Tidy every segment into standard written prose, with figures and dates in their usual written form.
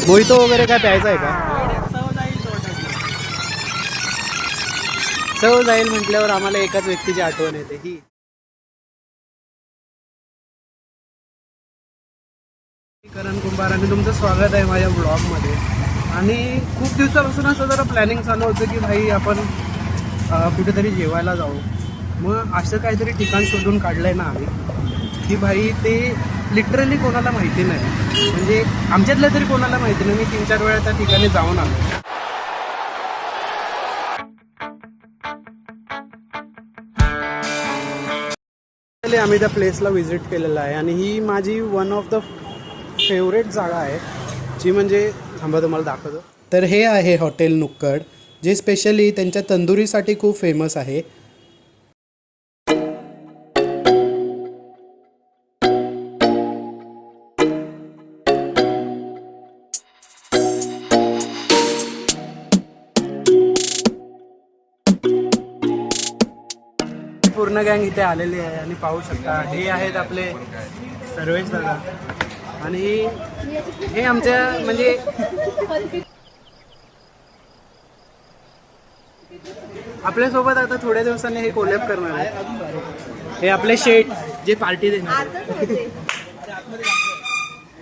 Mojito वगैरे काय प्यायचं आहे का? चव जाईल म्हटल्यावर आम्हाला एकाच व्यक्तीची आठवण येते ही. करण कुंभार आणि तुमचं स्वागत आहे माझ्या ब्लॉगमध्ये. आणि खूप दिवसापासून असं जरा प्लॅनिंग चालू होतं की भाई आपण कुठेतरी जेवायला जाऊ. मग असं काहीतरी ठिकाण शोधून काढलं आहे ना आम्ही की भाई ते लिटरली कोणाला माहिती नाही, म्हणजे आमच्यातलं तरी कोणाला माहिती नाही. मी 3-4 वेळा त्या ठिकाणी जाऊन आलो. आम्ही त्या प्लेसला व्हिजिट केलेला आहे आणि ही माझी वन ऑफ द फेवरेट जागा आहे, जी म्हणजे थांबा तुम्हाला दाखवतो. तर हे आहे हॉटेल नुक्कड, जे स्पेशली त्यांच्या तंदुरीसाठी खूप फेमस आहे. पूर्ण गँग इथे आलेली आहे आणि पाहू शकता हे आहेत आपले सर्वेश दादा आणि हे आमच्या म्हणजे आपल्यासोबत आता थोड्या दिवसांनी हे कोलॅब करणार आहे. हे आपले शेठ जे पार्टी देणार.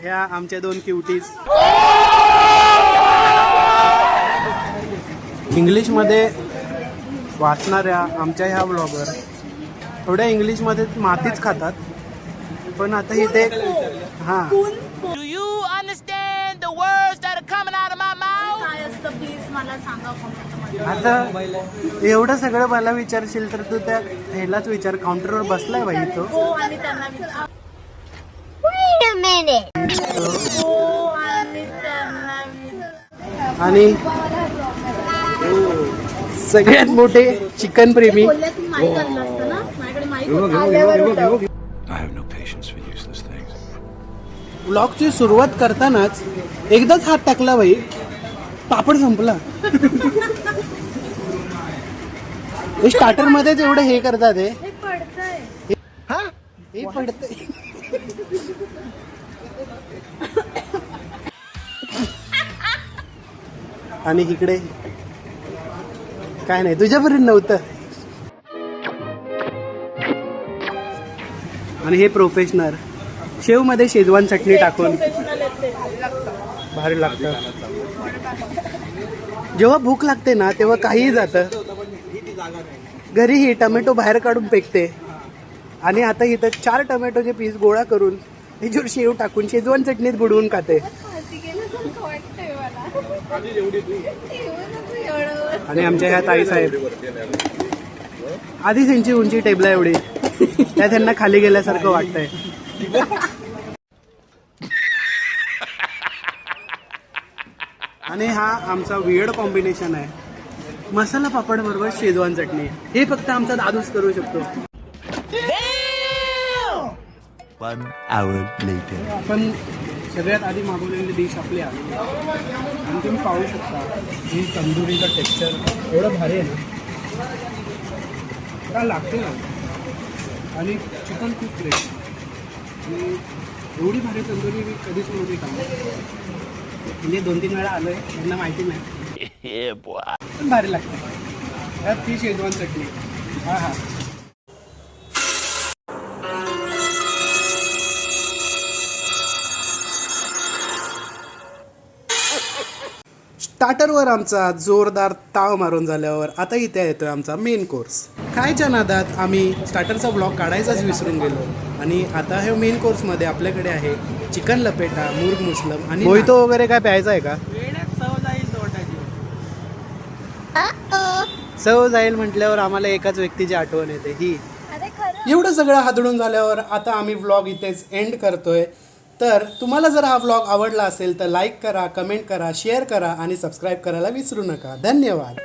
ह्या आमच्या 2 क्युटीज. इंग्लिशमध्ये वाचणाऱ्या आमच्या ह्या ब्लॉगर थोड्या इंग्लिशमध्ये मातीच खातात, पण आता इथे हां Do you understand the words that are coming out of my mouth? काय असतं प्लीज मला सांगा कमेंटमध्ये. आता एवढं सगळं मला विचारशील तर तू त्या ह्यालाच विचार. काउंटरवर बसलाय बाई तो. हो आणि त्यांना विचार. Wait a minute. हो आणि त्यांना विचार. आणि सगळ्यात मोठे चिकन प्रेमी. बोलल्या की माईक आणलं असतं ना, माझ्याकडे माईक होतं. I have no patience for useless things. व्लॉगची सुरुवात करतानाच एकदाच हात टाकला बाई, पापड संपला. हे स्टार्टर मध्येच एवढं हे करतात. हे पडतंय. हा हे पडतंय. आणि इकडे काय नाही, तुझ्यापर्यंत नव्हतं. आणि हे प्रोफेशनल शेव मध्ये शेजवान चटणी टाकून भारी लागतं. जेव्हा भूक लागते ना तेव्हा काहीही जातं. घरी ही टमॅटो बाहेर काढून फेकते आणि आता इथं 4 टमॅटोचे पीस गोळा करून त्याच्यावर शेव टाकून शेजवान चटणीत बुडवून खाते. आणि आमच्या ह्या ताई साहेब आधी त्यांची उंची टेबला एवढी, त्या त्यांना खाली गेल्यासारखं वाटतंय. आणि हा आमचा वियर्ड कॉम्बिनेशन आहे, मसाला पापड बरोबर शेजवान चटणी. हे फक्त आमचा दादूच करू शकतो. 1 hour later. आपण सगळ्यात आधी मागवलेली डिश आपली आली आणि तुम्ही पाहू शकता ही तंदुरीचं टेक्स्चर एवढं भारी आहे ना, काय लागते ना. आणि चिकन खूप फ्रेश आणि एवढी भारी तंदुरी मी कधीच नव्हती खाल्ली. म्हणजे 2-3 वेळा आलोय, त्यांना माहिती नाही, पण भारी लागते. त्यात ती शेजवान चटणी. हा हा स्टार्टरवर आमचा जोरदार ताव मारून झाल्यावर आता इथे येतोय आमचा मेन कोर्स. खायच्या नादात आम्ही स्टार्टरचा ब्लॉग काढायचाच विसरून गेलो आणि आता हे मेन कोर्समध्ये आपल्याकडे आहे चिकन लपेटा, मुर्ग मुसलम आणि मोहितो वगैरे काय प्यायचं आहे का? चव जाईल म्हटल्यावर आम्हाला एकाच व्यक्तीची आठवण येते ही. एवढं सगळं हादडून झाल्यावर आता आम्ही व्लॉग इथेच एंड करतोय. तर तुम्हाला जर हा व्लॉग आवडला असेल तर लाईक करा, कमेंट करा, शेअर करा आणि सबस्क्राईब करायला विसरू नका. धन्यवाद.